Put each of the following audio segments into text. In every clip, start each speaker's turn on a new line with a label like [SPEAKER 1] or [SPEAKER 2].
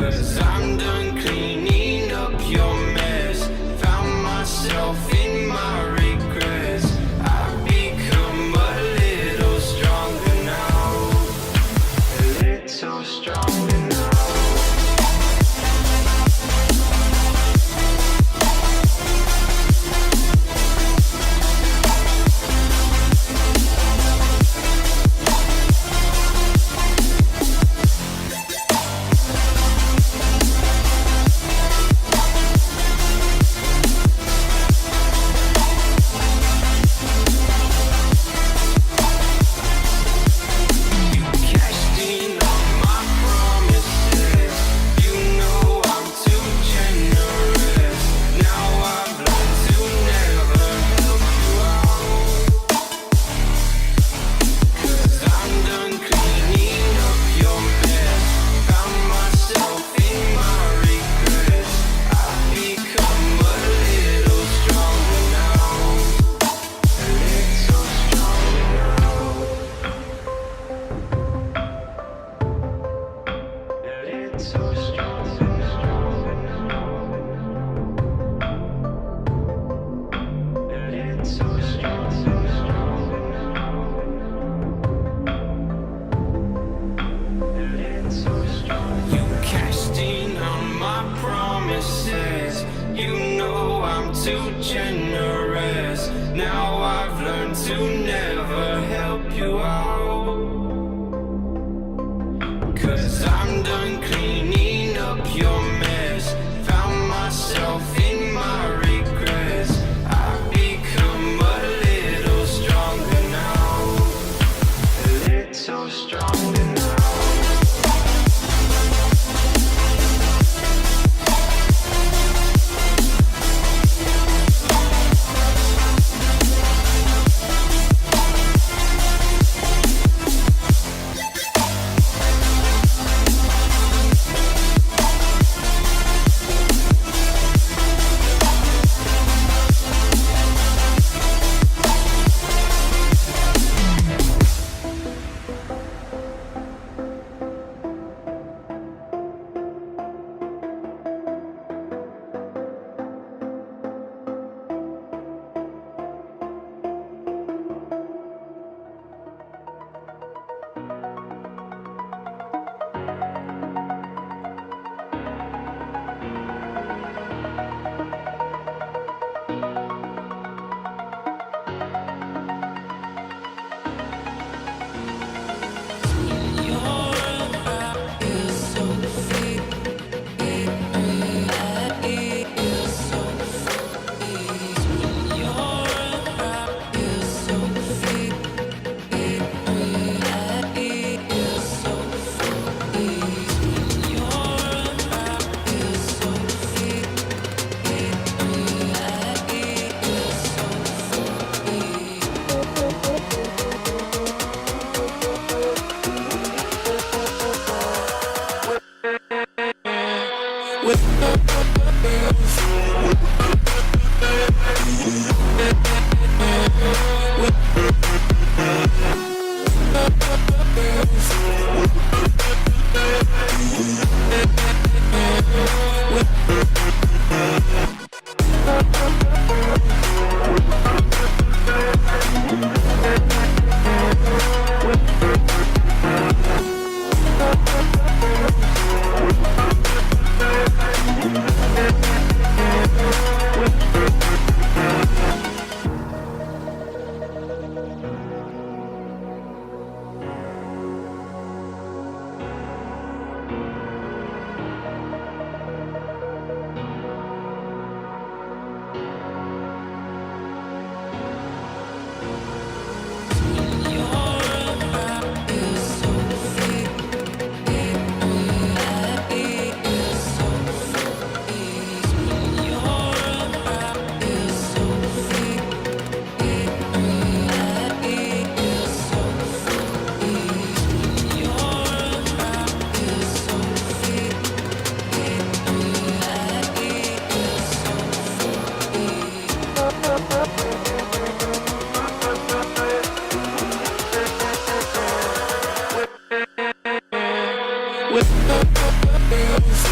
[SPEAKER 1] 'Cause I'm done cleaning up your mess. Found myself in my regrets. I've become a little stronger now. A little stronger now. Too generous. Now I've learned to never help you out. 'Cause I'm done cleaning up your mess. Found myself in my regrets. I've become a little stronger now. A little stronger now.
[SPEAKER 2] with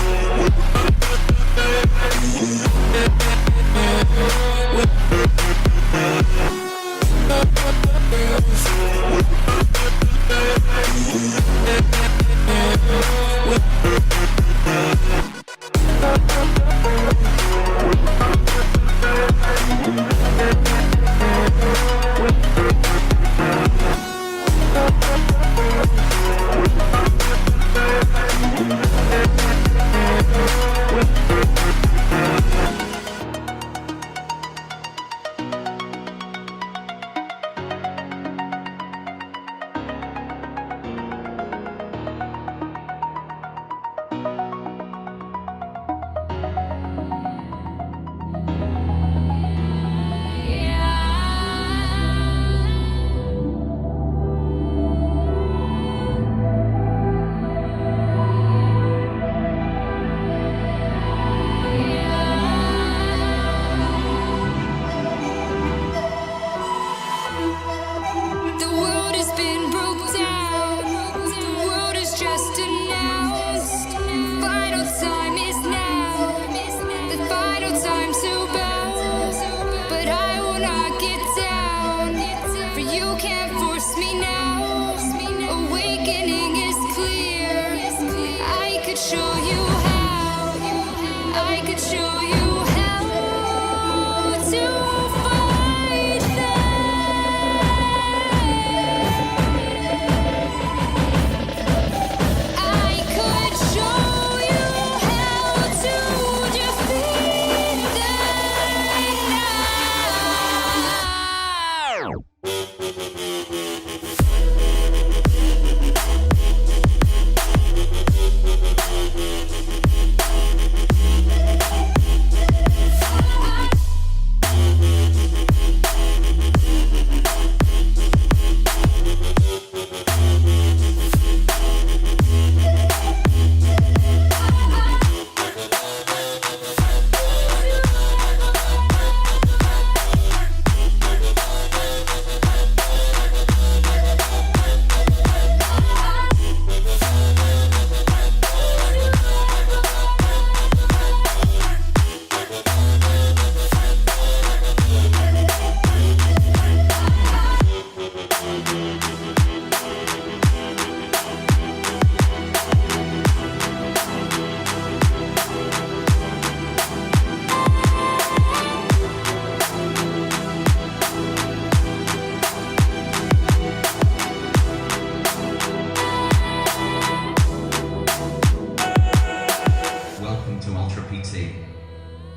[SPEAKER 2] UPT.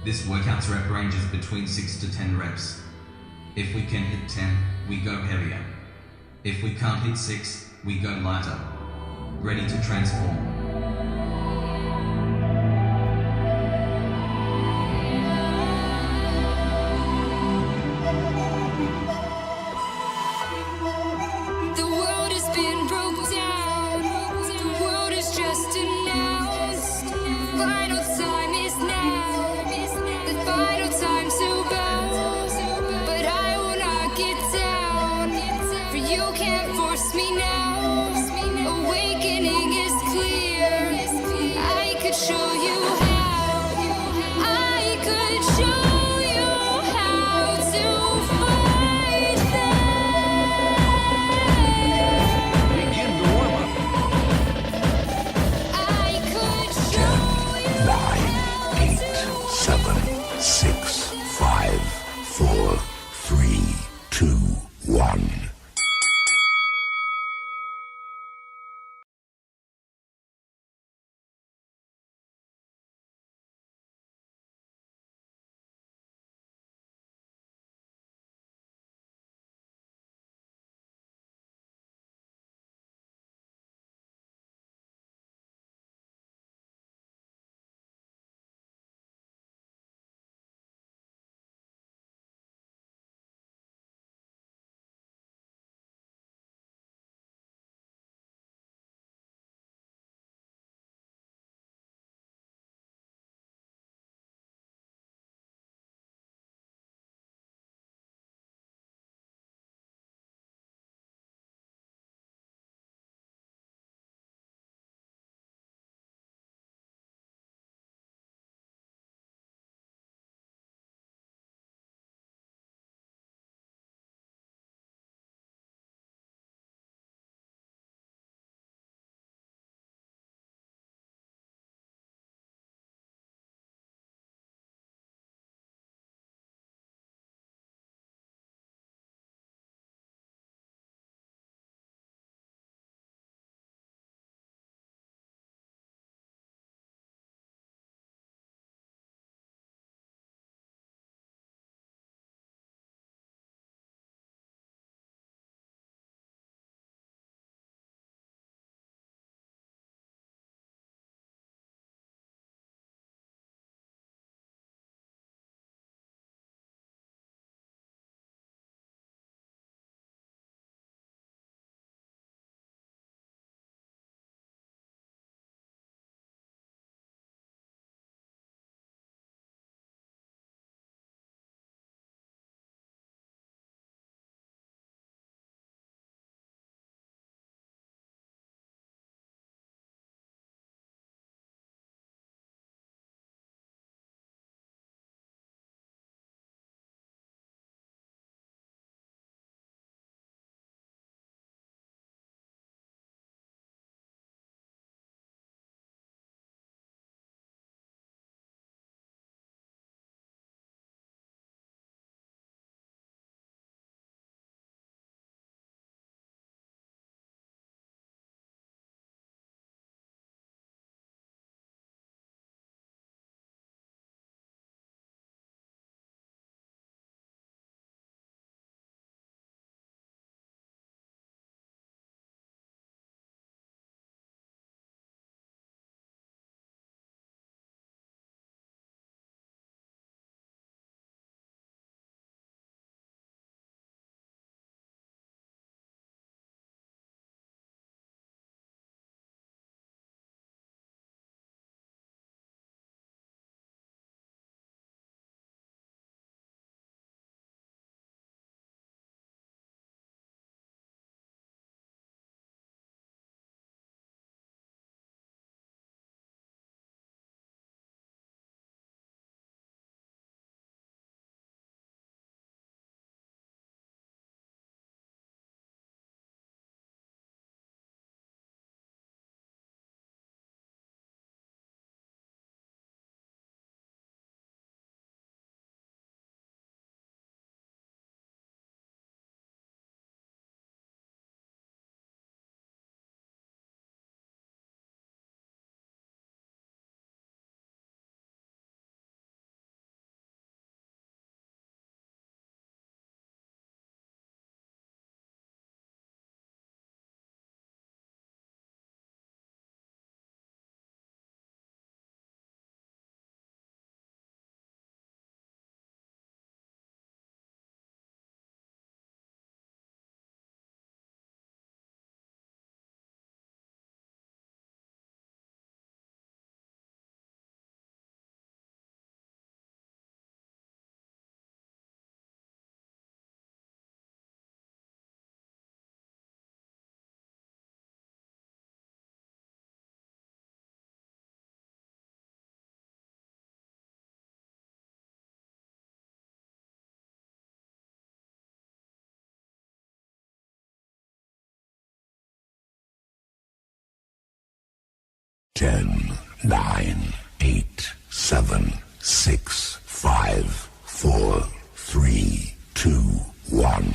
[SPEAKER 2] This workout's rep range is between 6 to 10 reps. If we can hit 10, we go heavier. If we can't hit 6, we go lighter. Ready to transform.
[SPEAKER 3] You can't force me now. Awakening is clear. 10, 9, 8, 7, 6, 5, 4, 3, 2, 1.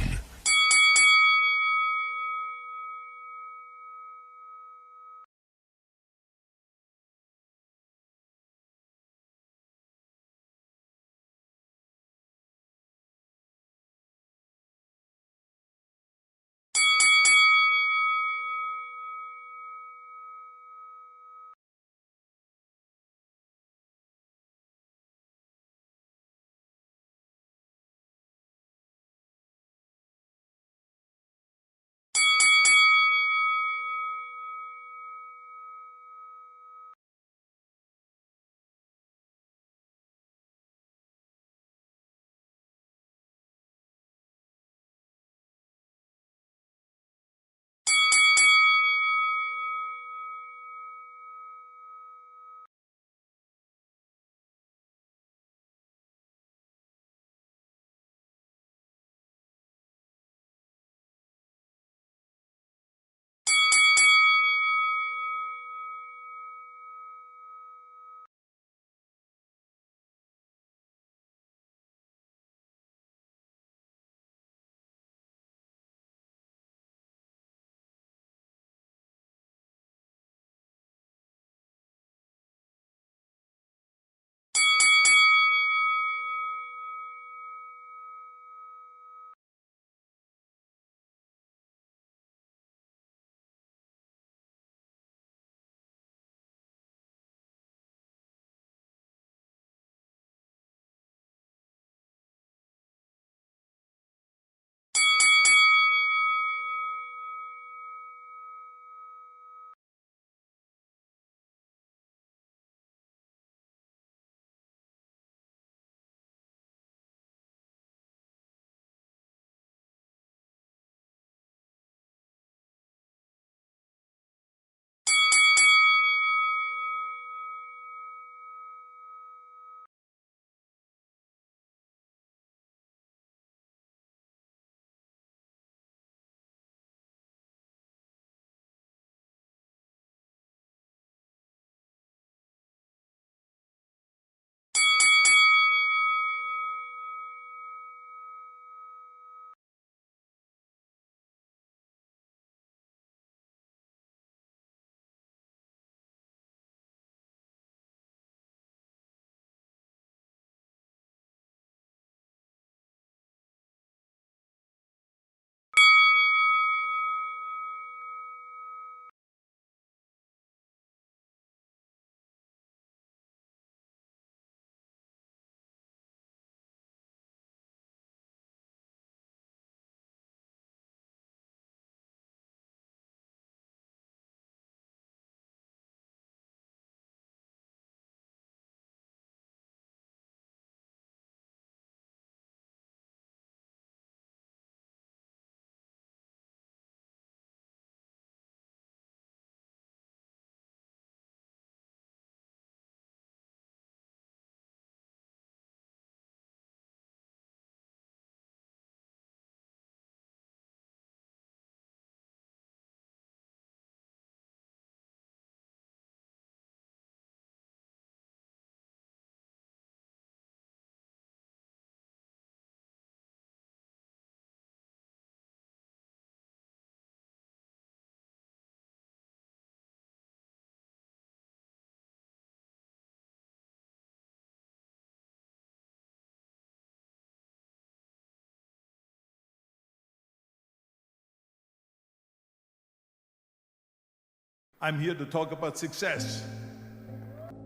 [SPEAKER 4] I'm here to talk about success.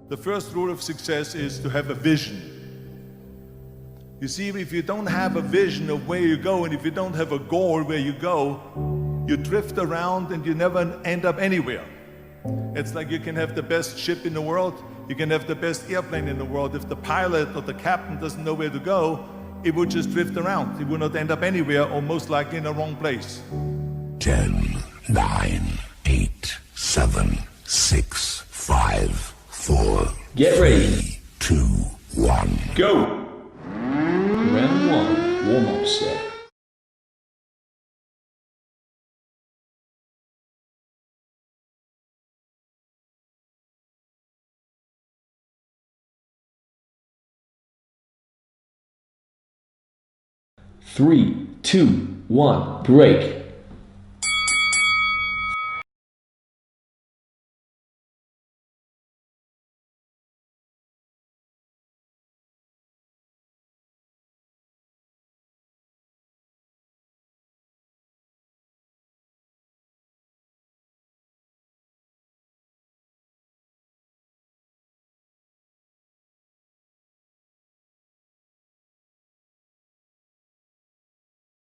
[SPEAKER 4] The first rule of success is to have a vision. You see, if you don't have a vision of where you go, and if you don't have a goal where you go, you drift around and you never end up anywhere. It's like you can have the best ship in the world, you can have the best airplane in the world. If the pilot or the captain doesn't know where to go, it would just drift around. It would not end up anywhere, or most likely in the wrong place.
[SPEAKER 3] 10, 9, 8, 7, 6, 5, 4,
[SPEAKER 5] Get ready.
[SPEAKER 3] 3, 2, 1.
[SPEAKER 5] Go! Round 1, warm-up set. 3, 2, 1, break.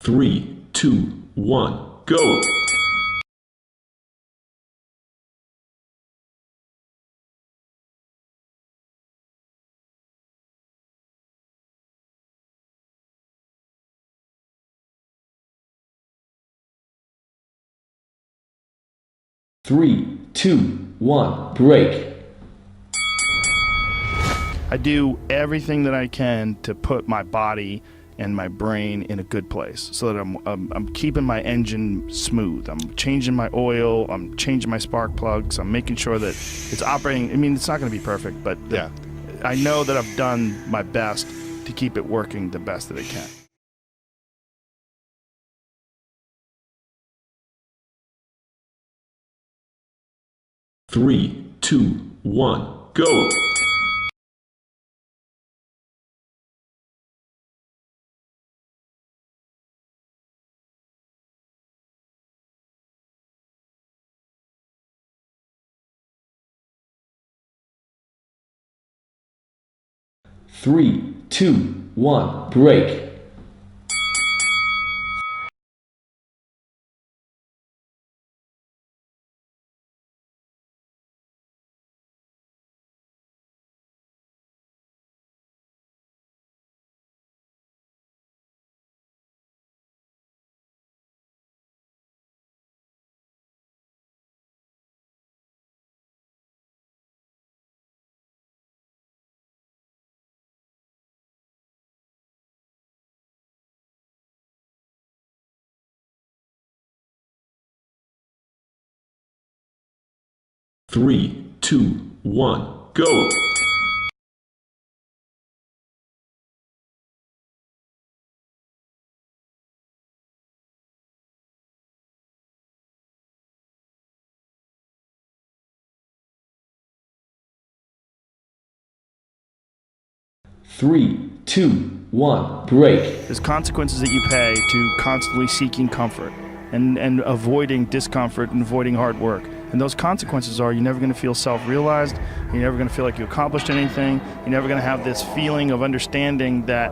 [SPEAKER 5] Three, two, one, go! 3, 2, 1, break.
[SPEAKER 6] I do everything that I can to put my body and my brain in a good place so that I'm keeping my engine smooth. I'm changing my oil, I'm changing my spark plugs, I'm making sure that it's operating. I mean, it's not going to be perfect, but
[SPEAKER 7] Yeah.
[SPEAKER 6] I know that I've done my best to keep it working the best that it can.
[SPEAKER 5] Three, two, one, go! 3, 2, 1, break. 3, 2, 1, go! 3, 2, 1, break.
[SPEAKER 6] There's consequences that you pay to constantly seeking comfort and avoiding discomfort and avoiding hard work. And those consequences are you're never going to feel self-realized, you're never going to feel like you accomplished anything, you're never going to have this feeling of understanding that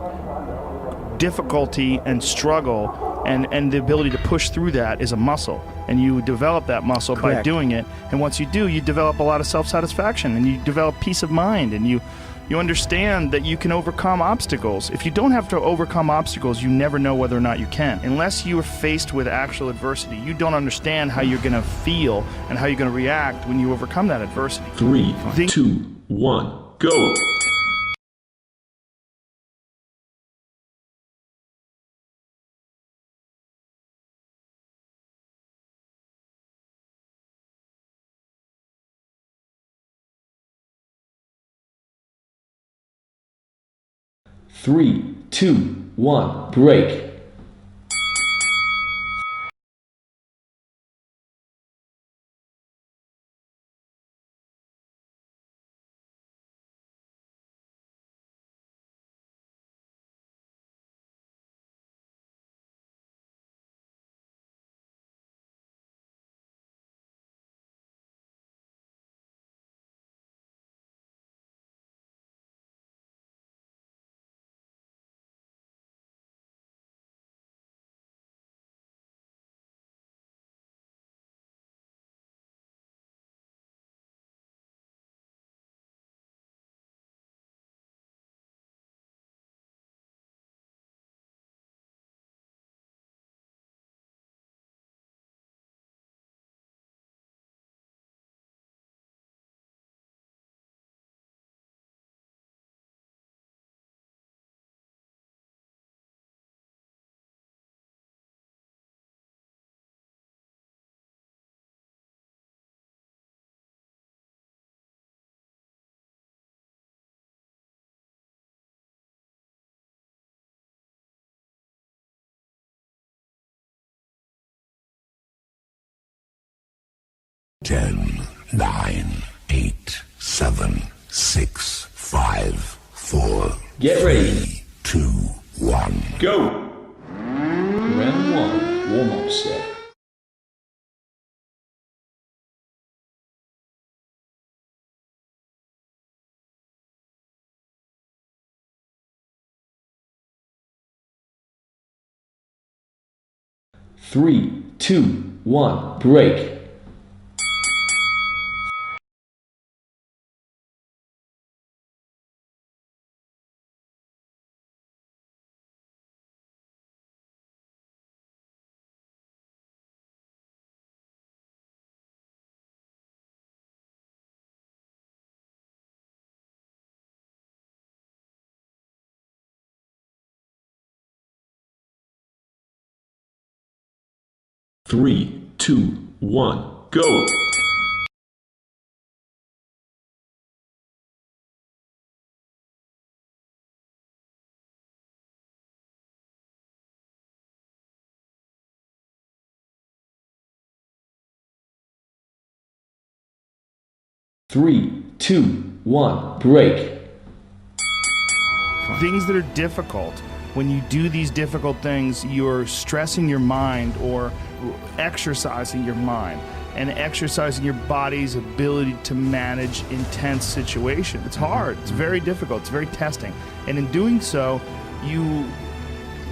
[SPEAKER 6] difficulty and struggle and the ability to push through that is a muscle. And you develop that muscle by doing it. And once you do, you develop a lot of self-satisfaction and you develop peace of mind and you understand that you can overcome obstacles. If you don't have to overcome obstacles, you never know whether or not you can. Unless you are faced with actual adversity, you don't understand how you're going to feel and how you're going to react when you overcome that adversity.
[SPEAKER 5] 3, 2, 1, go! 3, 2, 1, break.
[SPEAKER 3] 10, 9, 8, 7, 6, 5, 4,
[SPEAKER 5] Get ready.
[SPEAKER 3] 3, 2, 1.
[SPEAKER 5] Go! Round 1, warm-up set. Three, two, one, break. Three, two, one, go! Three, two, one, break.
[SPEAKER 6] Things that are difficult. When you do these difficult things, you're stressing your mind or exercising your mind and exercising your body's ability to manage intense situations. It's hard. It's very difficult. It's very testing. And in doing so, you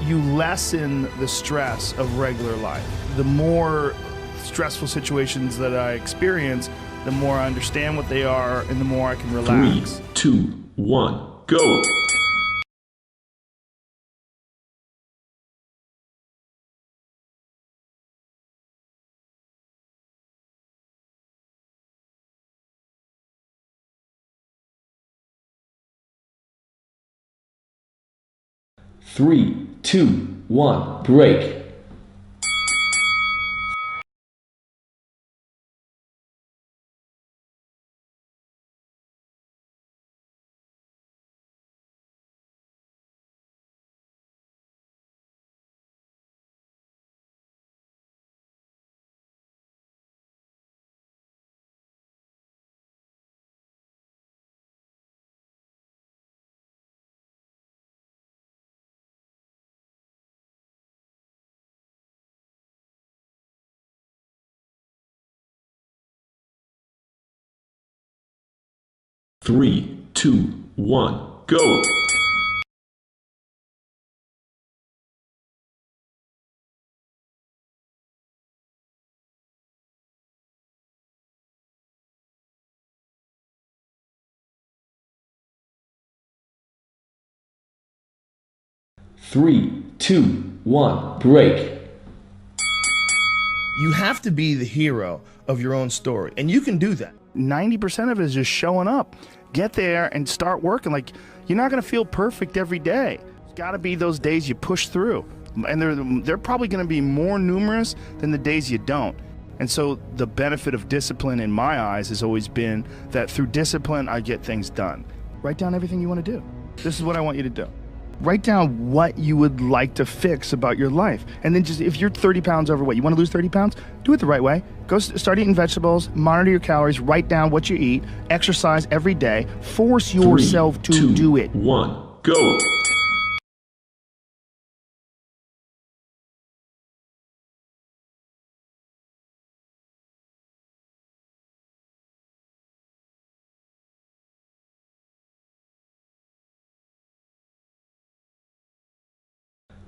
[SPEAKER 6] lessen the stress of regular life. The more stressful situations that I experience, the more I understand what they are and the more I can relax.
[SPEAKER 5] 3, 2, 1, go! Three, two, one, break. Three, two, one, go! Three, two, one, break.
[SPEAKER 7] You have to be the hero of your own story, and you can do that.
[SPEAKER 6] 90% of it is just showing up. Get there and start working. Like, you're not going to feel perfect every day. There's got to be those days you push through. And they're probably going to be more numerous than the days you don't. And so the benefit of discipline in my eyes has always been that through discipline, I get things done. Write down everything you want to do. This is what I want you to do. Write down what you would like to fix about your life. And then just, if you're 30 pounds overweight, you want to lose 30 pounds, do it the right way. Go start eating vegetables, monitor your calories, write down what you eat, exercise every day, force yourself to
[SPEAKER 5] Three, two,
[SPEAKER 6] do it.
[SPEAKER 5] One, go!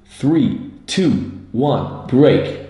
[SPEAKER 5] Three, two, one, break.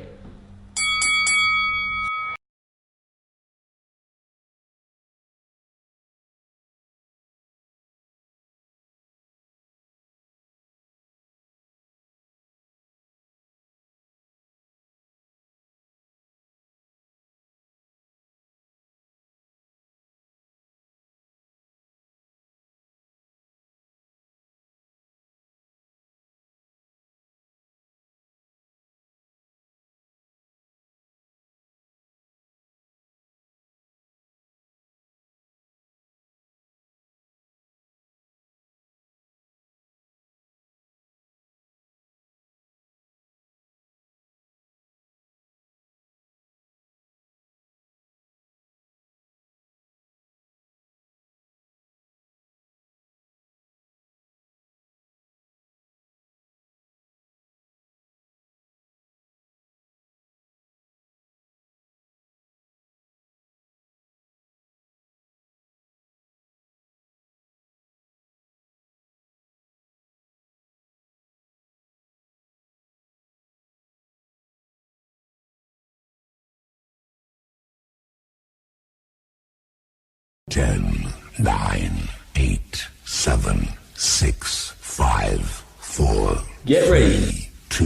[SPEAKER 3] 10, 9, 8, 7, 6, 5, 4,
[SPEAKER 5] Get ready.
[SPEAKER 3] 3, 2,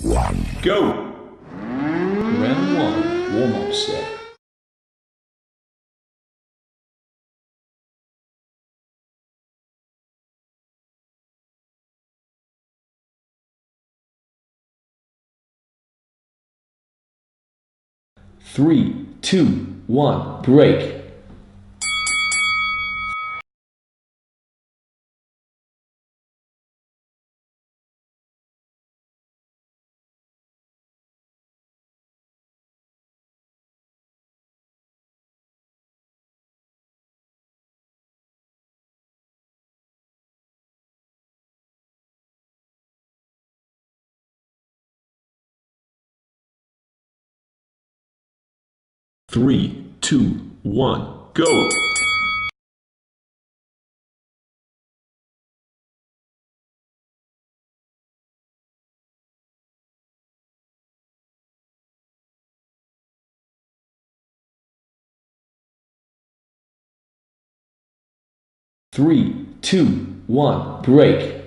[SPEAKER 3] 1.
[SPEAKER 5] Go! Round 1, warm-up set. Three, two, one, break. Three, two, one, go! Three, two, one, break.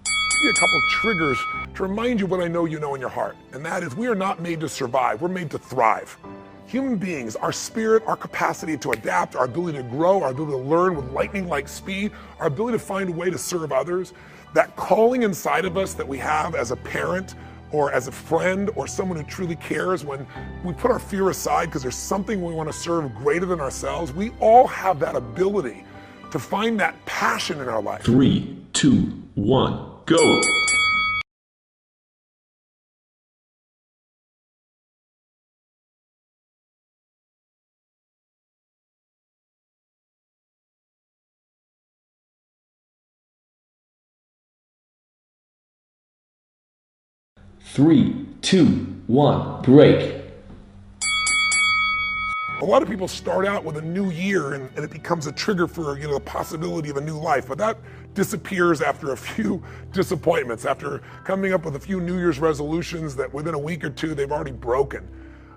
[SPEAKER 8] A couple triggers to remind you what I know you know in your heart, and that is we are not made to survive, we're made to thrive. Human beings, our spirit, our capacity to adapt, our ability to grow, our ability to learn with lightning-like speed, our ability to find a way to serve others, that calling inside of us that we have as a parent or as a friend or someone who truly cares, when we put our fear aside because there's something we want to serve greater than ourselves, we all have that ability to find that passion in our life.
[SPEAKER 5] Three, two, one, go! Three, two, one, break.
[SPEAKER 8] A lot of people start out with a new year and it becomes a trigger for the possibility of a new life, but that disappears after a few disappointments, after coming up with a few New Year's resolutions that within a week or two they've already broken.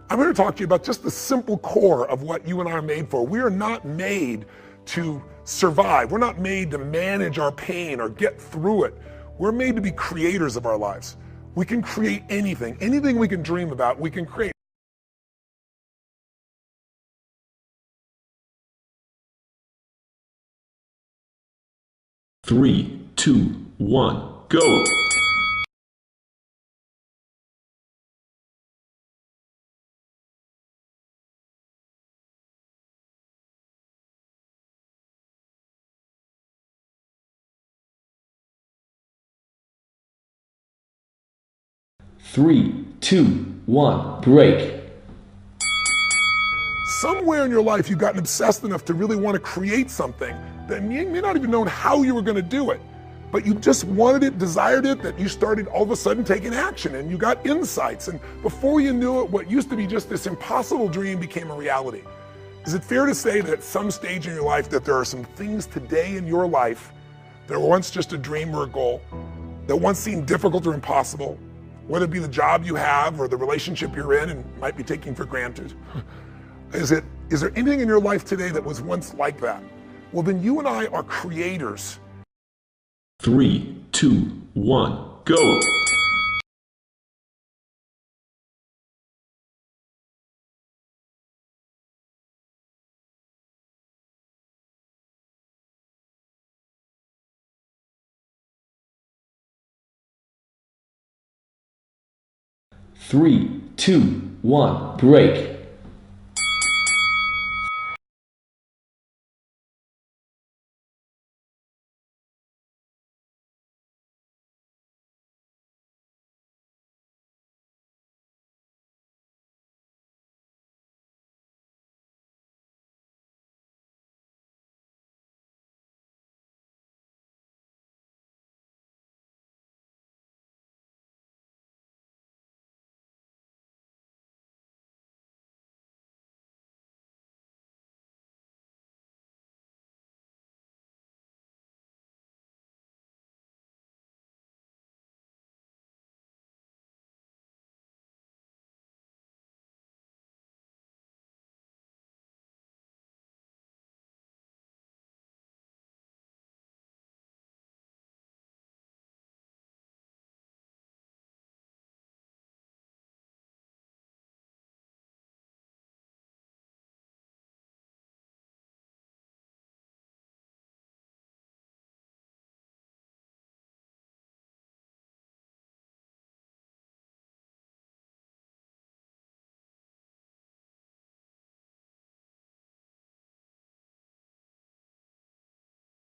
[SPEAKER 8] I'm going to talk to you about just the simple core of what you and I are made for. We are not made to survive. We're not made to manage our pain or get through it. We're made to be creators of our lives. We can create anything. Anything we can dream about, we can create.
[SPEAKER 5] Three, two, one, go! Three, two, one, break.
[SPEAKER 8] Somewhere in your life you've gotten obsessed enough to really want to create something that you may not even know how you were going to do it, but you just wanted it, desired it, that you started all of a sudden taking action and you got insights, and before you knew it, what used to be just this impossible dream became a reality. Is it fair to say that at some stage in your life that there are some things today in your life that were once just a dream or a goal, that once seemed difficult or impossible, whether it be the job you have or the relationship you're in and might be taking for granted? Is there anything in your life today that was once like that? Well, then you and I are creators.
[SPEAKER 5] Three, two, one, go! Three, two, one, break.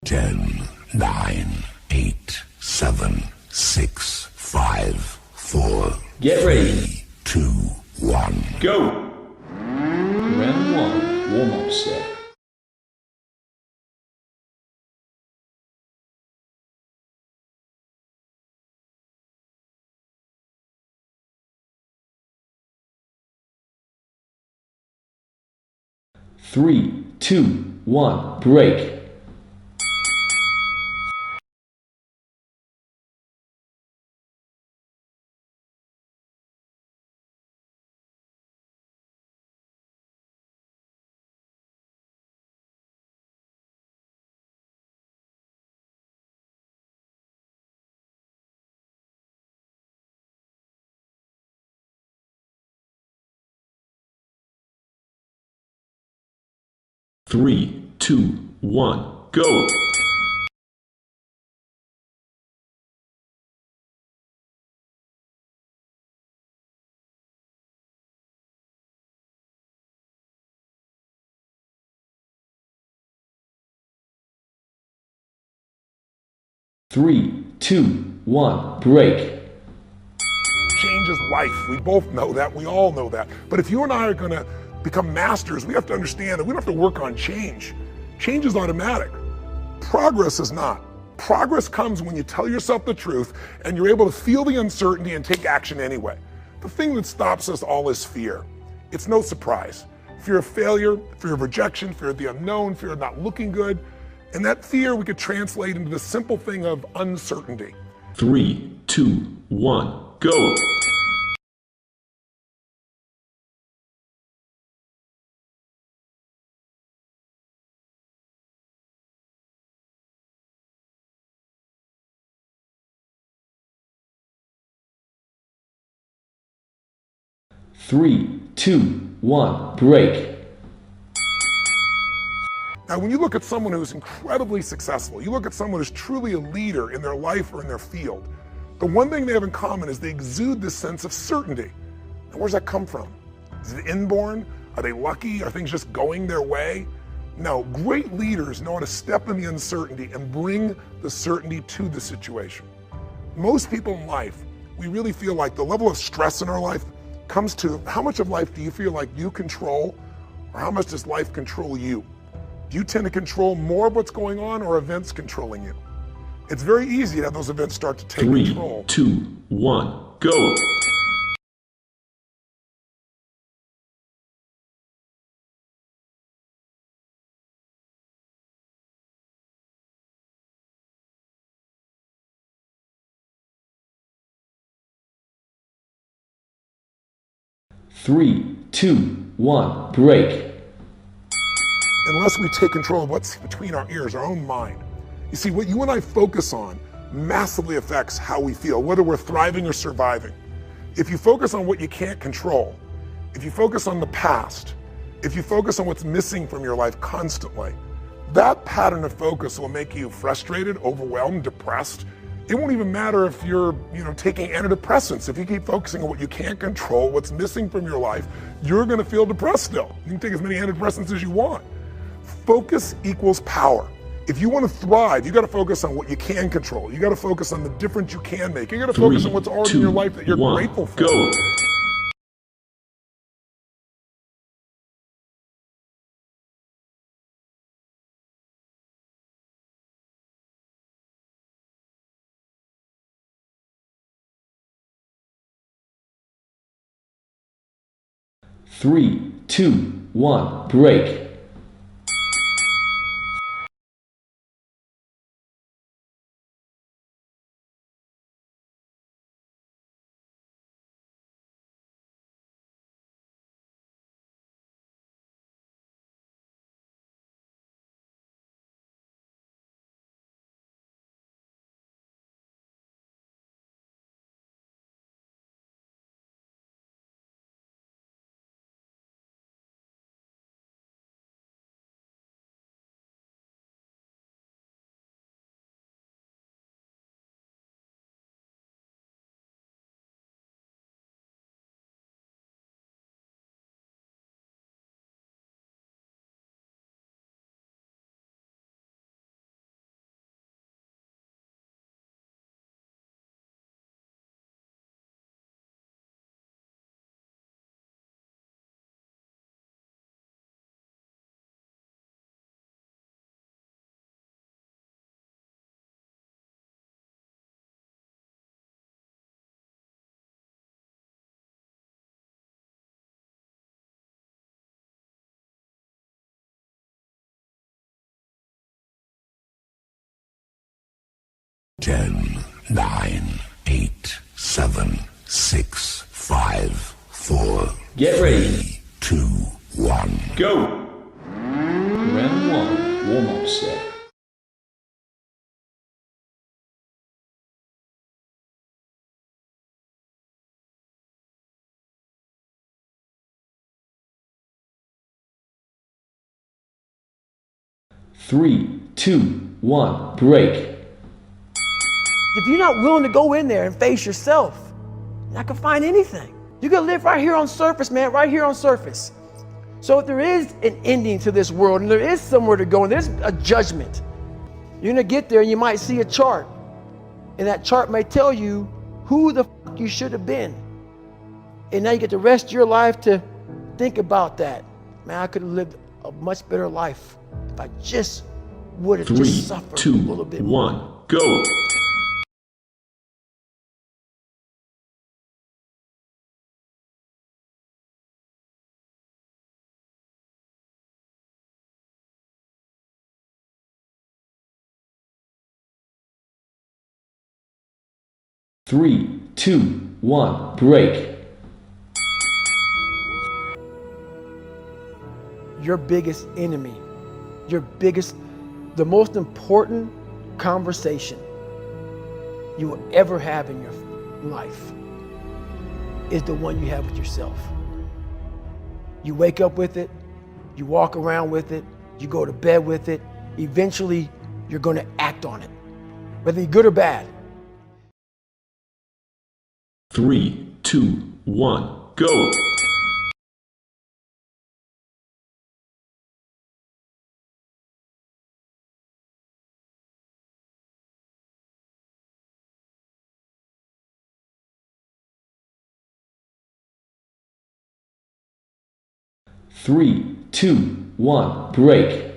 [SPEAKER 3] 10, 9, 8, 7, 6, 5, 4,
[SPEAKER 5] Get ready.
[SPEAKER 3] 3, 2, 1.
[SPEAKER 5] Go! Round 1, warm-up set. Three, two, one, break. Three, two, one, go! Three, two, one, break.
[SPEAKER 8] Change is life. We both know that. We all know that. But if you and I are going to become masters, we have to understand that we don't have to work on change. Change is automatic. Progress is not. Progress comes when you tell yourself the truth and you're able to feel the uncertainty and take action anyway. The thing that stops us all is fear. It's no surprise. Fear of failure, fear of rejection, fear of the unknown, fear of not looking good. And that fear we could translate into the simple thing of uncertainty.
[SPEAKER 5] Three, two, one, go! Three, two, one, break.
[SPEAKER 8] Now, when you look at someone who's incredibly successful, you look at someone who's truly a leader in their life or in their field, the one thing they have in common is they exude this sense of certainty. Now, where's that come from? Is it inborn? Are they lucky? Are things just going their way? No, great leaders know how to step in the uncertainty and bring the certainty to the situation. Most people in life, we really feel like the level of stress in our life comes to how much of life do you feel like you control, or how much does life control you? Do you tend to control more of what's going on, or events controlling you? It's very easy to have those events start to take control.
[SPEAKER 5] 3, 2, 1, go! Three, two, one, break.
[SPEAKER 8] Unless we take control of what's between our ears, our own mind. You see, what you and I focus on massively affects how we feel, whether we're thriving or surviving. If you focus on what you can't control, if you focus on the past, if you focus on what's missing from your life constantly, that pattern of focus will make you frustrated, overwhelmed, depressed. It won't even matter if you're, taking antidepressants. If you keep focusing on what you can't control, what's missing from your life, you're going to feel depressed still. You can take as many antidepressants as you want. Focus equals power. If you want to thrive, you got to focus on what you can control. You got to focus on the difference you can make. You got to focus on what's already in your life that you're grateful for.
[SPEAKER 5] Go. Three, two, one, break.
[SPEAKER 3] 10, 9, 8, 7, 6, 5, 4,
[SPEAKER 5] Get ready.
[SPEAKER 3] 3, 2, 1.
[SPEAKER 5] Go! Round 1, warm-up set. Three, two, one, break.
[SPEAKER 9] If you're not willing to go in there and face yourself, you're not gonna find anything. You're gonna live right here on surface, man, right here on surface. So if there is an ending to this world and there is somewhere to go and there's a judgment, you're gonna get there and you might see a chart. And that chart may tell you who the fuck you should have been. And now you get the rest of your life to think about that. Man, I could have lived a much better life if I just would have
[SPEAKER 5] Three,
[SPEAKER 9] just suffered
[SPEAKER 5] two,
[SPEAKER 9] a little bit more.
[SPEAKER 5] 1, go! Three, two, one, break.
[SPEAKER 9] Your biggest enemy, the most important conversation you will ever have in your life is the one you have with yourself. You wake up with it, you walk around with it, you go to bed with it. Eventually, you're going to act on it, whether you're good or bad.
[SPEAKER 5] 3, 2, 1, go! Three, two, one, break.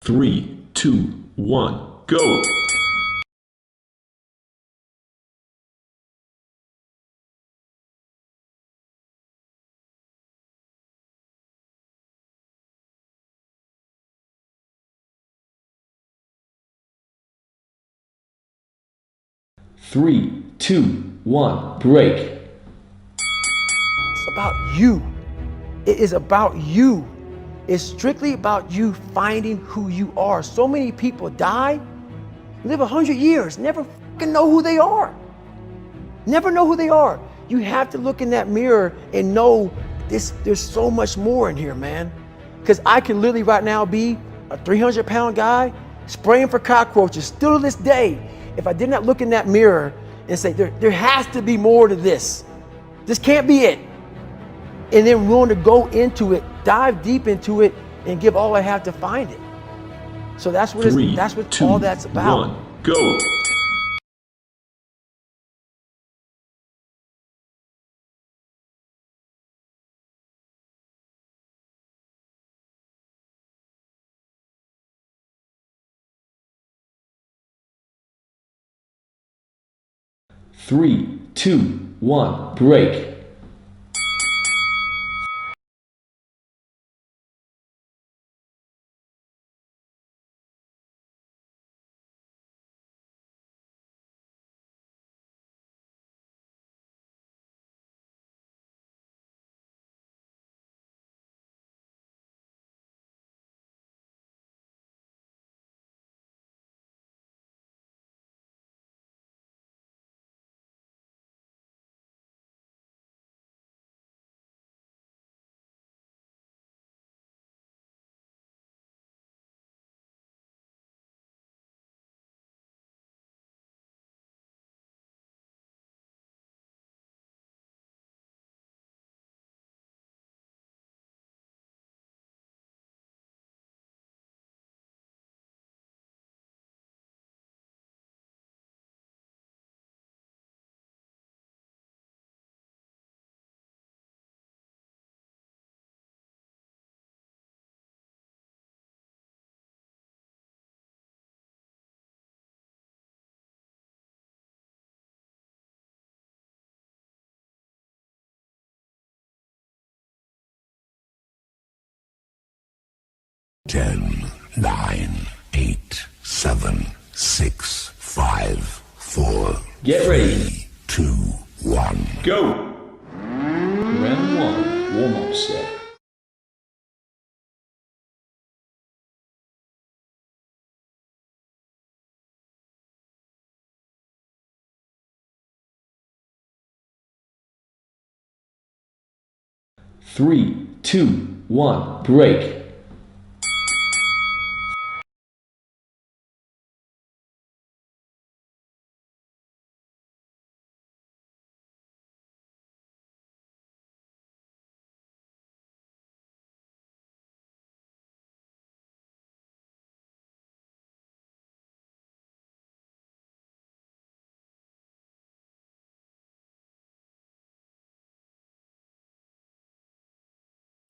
[SPEAKER 5] Three, two, one, go! Three, two, one, break.
[SPEAKER 9] It's about you. It is about you. It's strictly about you finding who you are. So many people die, live 100 years, never fucking know who they are. Never know who they are. You have to look in that mirror and know there's so much more in here, man. Because I can literally right now be a 300-pound guy spraying for cockroaches still to this day. If I did not look in that mirror and say, there has to be more to this. This can't be it. And then willing to go into it, dive deep into it, and give all I have to find it. So that's what all that's about.
[SPEAKER 5] One, go! Three, two, one, break.
[SPEAKER 3] 10, 9, 8, 7, 6, 5, 4,
[SPEAKER 5] Get ready.
[SPEAKER 3] 3, 2, 1.
[SPEAKER 5] Go! Round 1, warm-up set. Three, two, one, break.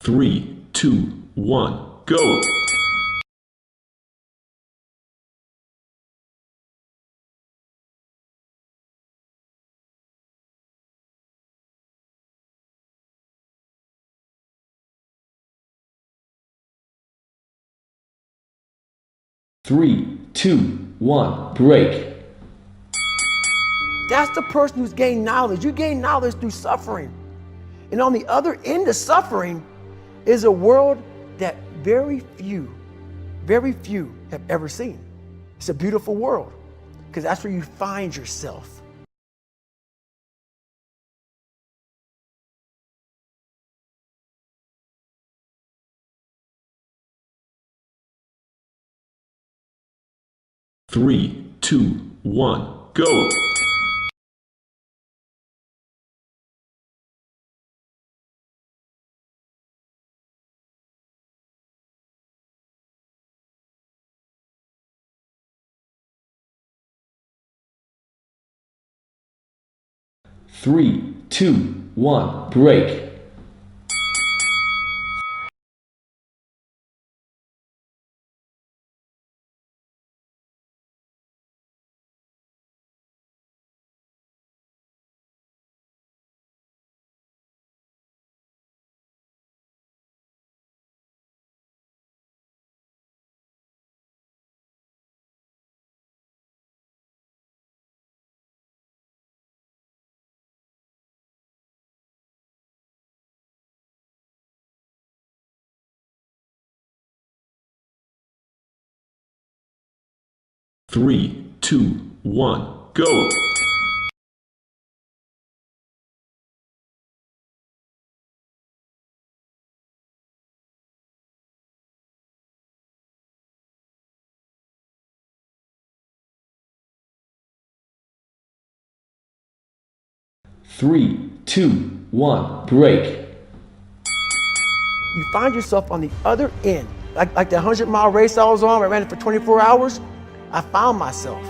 [SPEAKER 5] Three, two, one, go! Three, two, one, break.
[SPEAKER 9] That's the person who's gained knowledge. You gain knowledge through suffering. And on the other end of suffering is a world that very few have ever seen. It's a beautiful world because that's where you find yourself.
[SPEAKER 5] Three, two, one, go! Three, two, one, break. Three, two, one, go! Three, two, one, break.
[SPEAKER 9] You find yourself on the other end. Like the 100-mile race I was on, I ran it for 24 hours. I found myself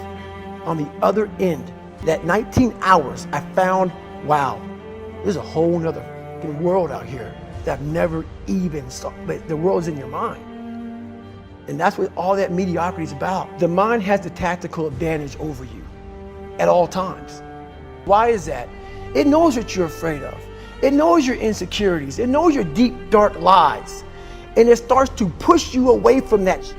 [SPEAKER 9] on the other end. That 19 hours, I found, wow, there's a whole nother fucking world out here that I've never even saw. But the world's in your mind. And that's what all that mediocrity is about. The mind has the tactical advantage over you at all times. Why is that? It knows what you're afraid of. It knows your insecurities. It knows your deep, dark lies. And it starts to push you away from that.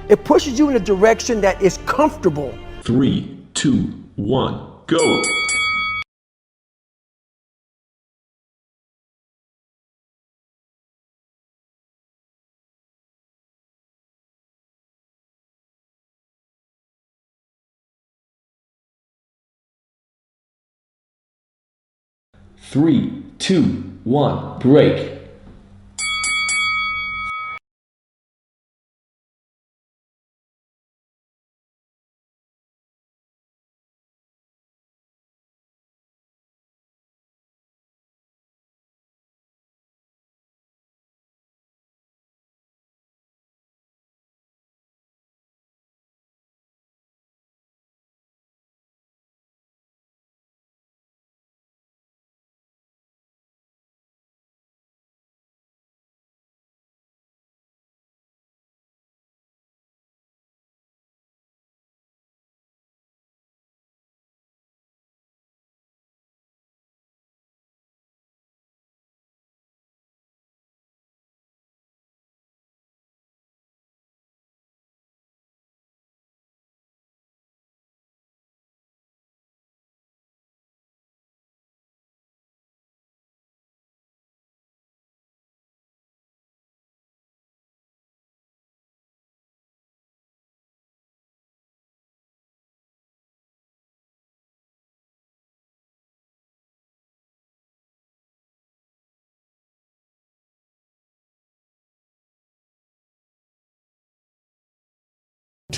[SPEAKER 9] It pushes you in a direction that is comfortable.
[SPEAKER 5] Three, two, one, go! Three, two, one, break.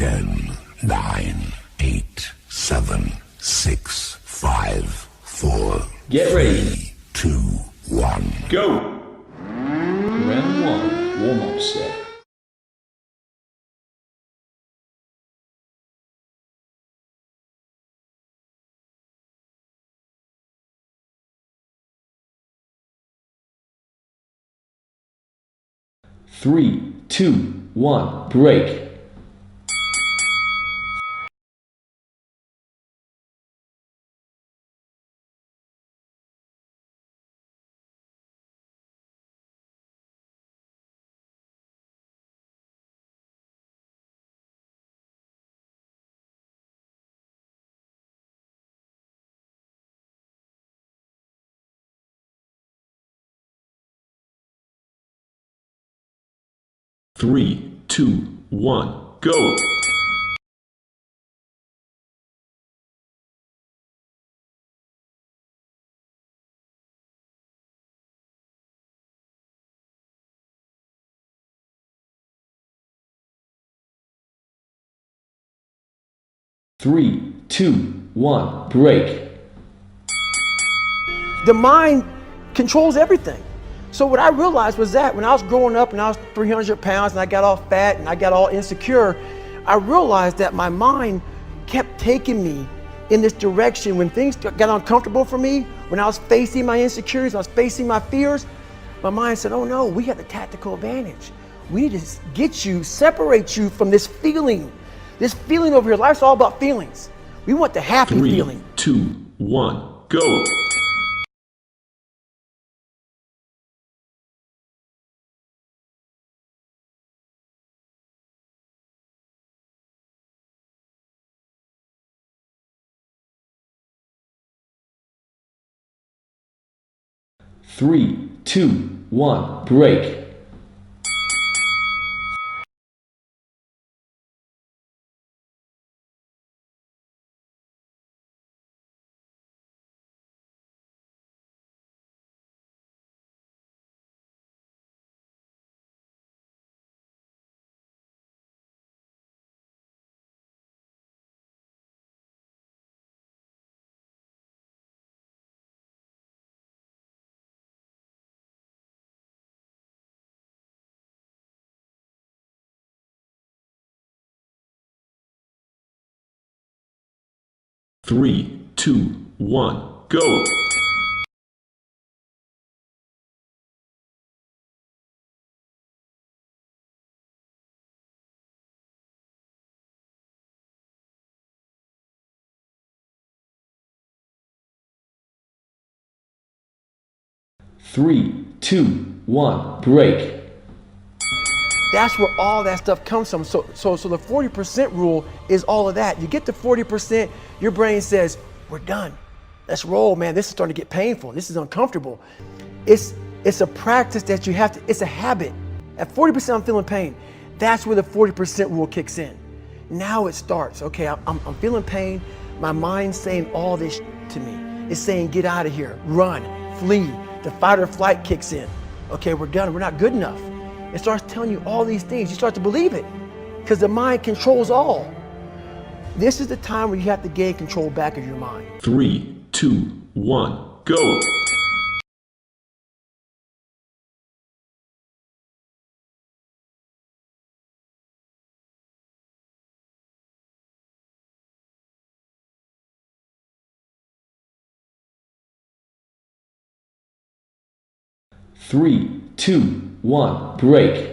[SPEAKER 3] 10, 9, 8, 7, 6, 5, 4,
[SPEAKER 5] Get ready.
[SPEAKER 3] 3, 2, 1.
[SPEAKER 5] Go! Round 1, warm-up set. Three, two, one, break. Three, two, one, go! Three, two, one, break.
[SPEAKER 9] The mind controls everything. So what I realized was that when I was growing up and I was 300 pounds and I got all fat and I got all insecure, I realized that my mind kept taking me in this direction. When things got uncomfortable for me, when I was facing my insecurities, I was facing my fears, my mind said, oh no, we have the tactical advantage. We need to get you, separate you from this feeling. This feeling over here, life's all about feelings. We want the happy feeling.
[SPEAKER 5] 3, 2, 1, go! Three, two, one, break. Three, two, one, go! Three, two, one, break.
[SPEAKER 9] That's where all that stuff comes from. So the 40% rule is all of that. You get to 40%, your brain says, we're done. Let's roll, man. This is starting to get painful. This is uncomfortable. It's a practice that you have to, it's a habit. At 40% I'm feeling pain. That's where the 40% rule kicks in. Now it starts. Okay, I'm feeling pain. My mind's saying all this to me. It's saying, get out of here, run, flee. The fight or flight kicks in. Okay, we're done. We're not good enough. It starts telling you all these things. You start to believe it because the mind controls all. This is the time where you have to gain control back of your mind.
[SPEAKER 5] Three, two, one, go! Three, two, one, break.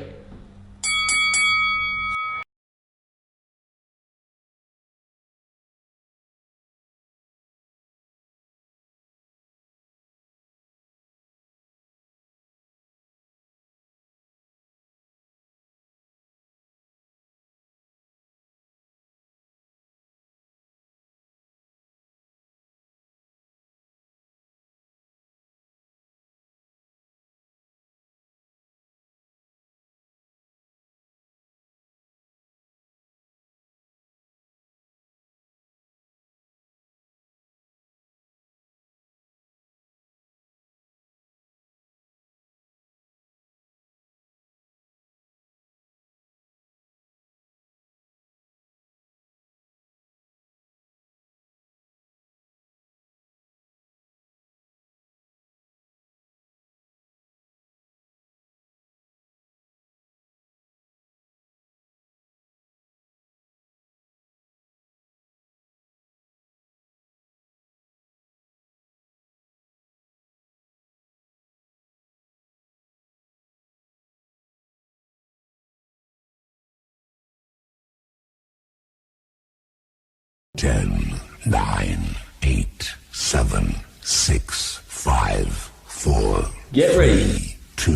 [SPEAKER 3] 10, 9, 8, 7, 6, 5, 4,
[SPEAKER 5] Get ready.
[SPEAKER 3] 3, 2,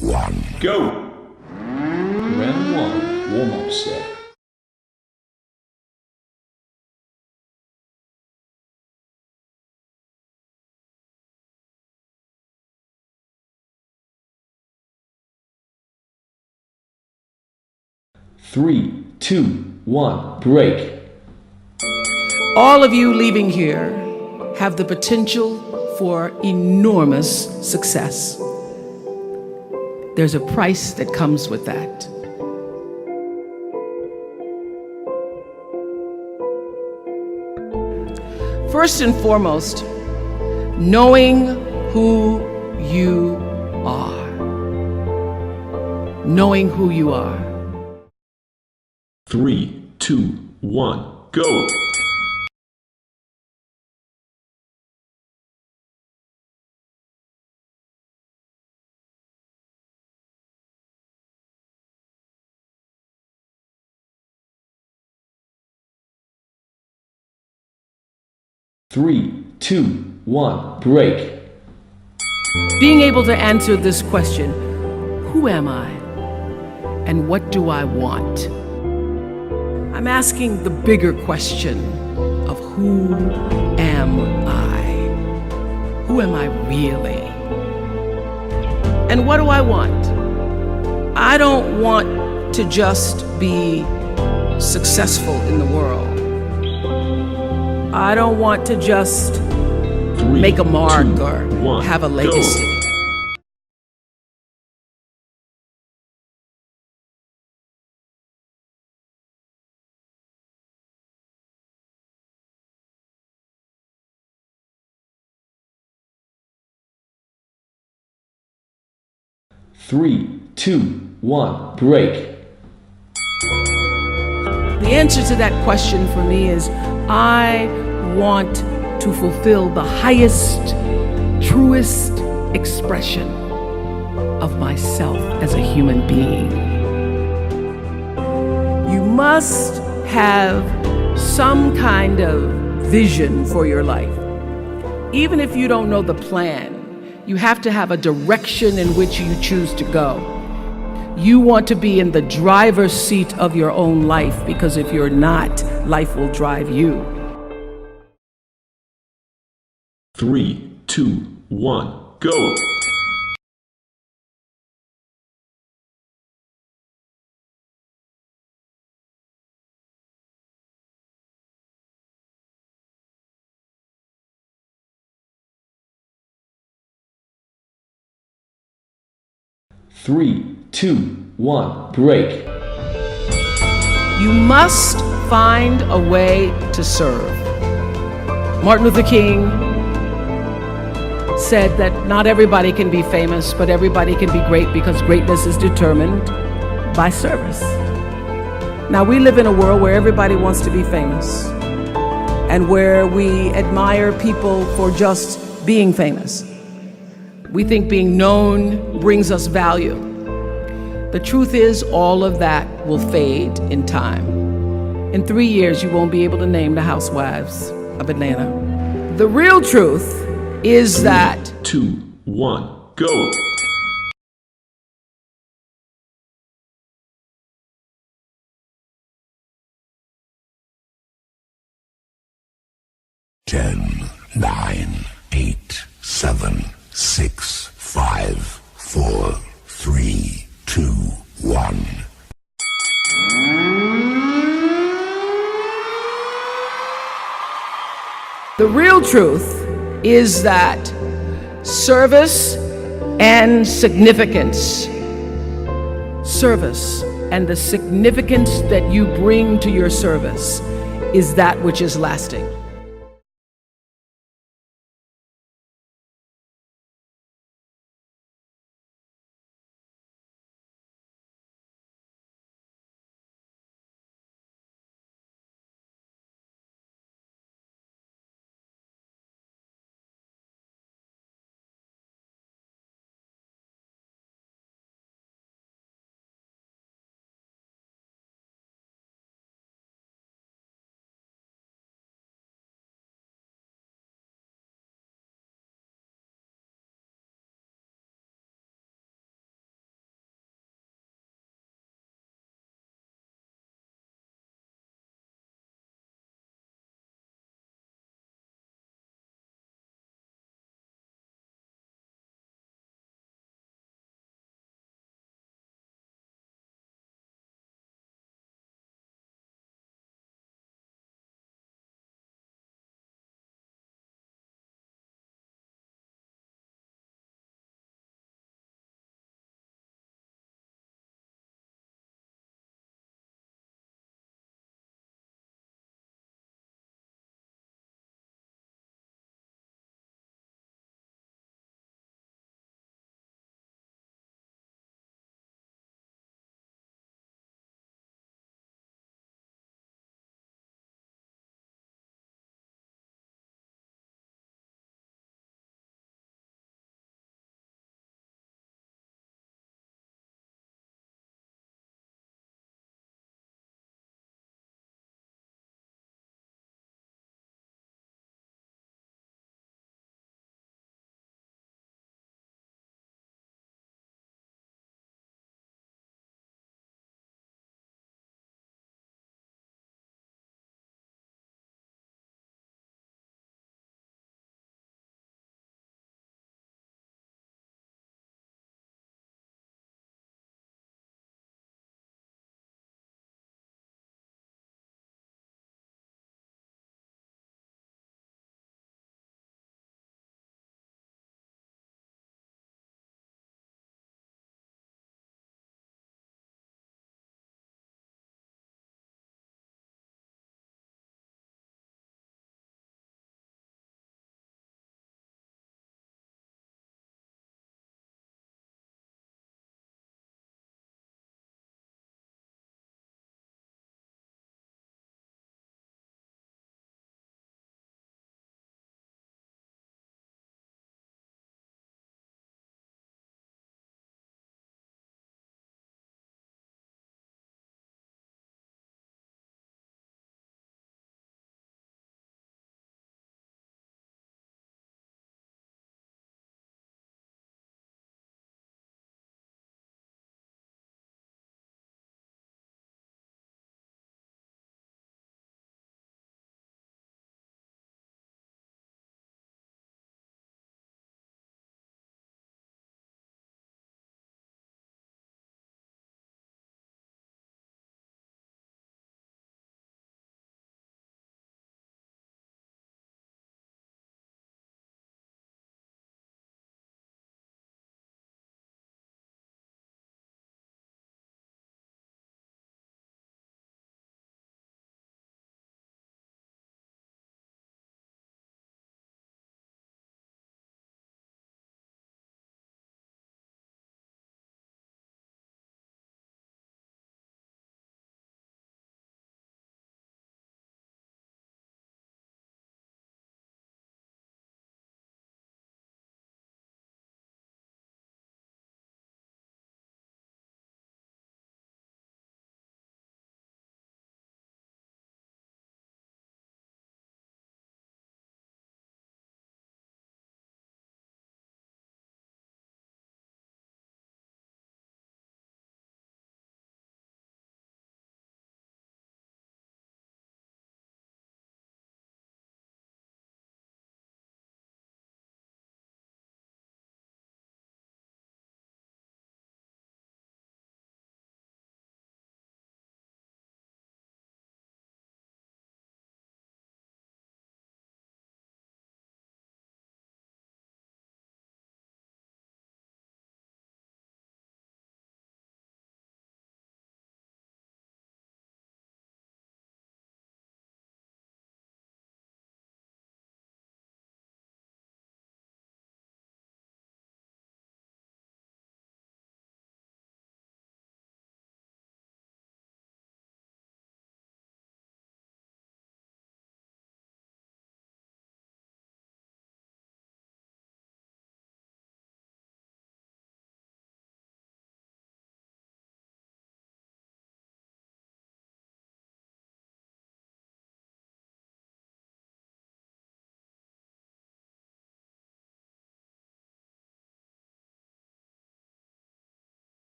[SPEAKER 3] 1.
[SPEAKER 5] Go! Round 1, warm-up set. Three, two, one, break.
[SPEAKER 10] All of you leaving here have the potential for enormous success. There's a price that comes with that. First and foremost, knowing who you are. Knowing who you are.
[SPEAKER 5] 3, 2, 1, go! Three, two, one, break.
[SPEAKER 10] Being able to answer this question, who am I and what do I want? I'm asking the bigger question of who am I? Who am I really? And what do I want? I don't want to just be successful in the world. I don't want to just make a mark or have a legacy.
[SPEAKER 5] Go. 3, 2, 1, break.
[SPEAKER 10] The answer to that question for me is I want to fulfill the highest, truest expression of myself as a human being. You must have some kind of vision for your life. Even if you don't know the plan, you have to have a direction in which you choose to go. You want to be in the driver's seat of your own life, because if you're not, life will drive you.
[SPEAKER 5] 3, 2, 1, go! Three, two, one, break.
[SPEAKER 10] You must find a way to serve. Martin Luther King said that not everybody can be famous, but everybody can be great, because greatness is determined by service. Now, we live in a world where everybody wants to be famous and where we admire people for just being famous. We think being known brings us value. The truth is, all of that will fade in time. In 3 years, you won't be able to name the housewives of Atlanta. The real truth is that
[SPEAKER 5] 2, 1, go!
[SPEAKER 3] Ten, 9, 8, 7, 6, 5, 4, 3, 2, 1.
[SPEAKER 10] the real truth is that service and significance, service and the significance that you bring to your service is that which is lasting.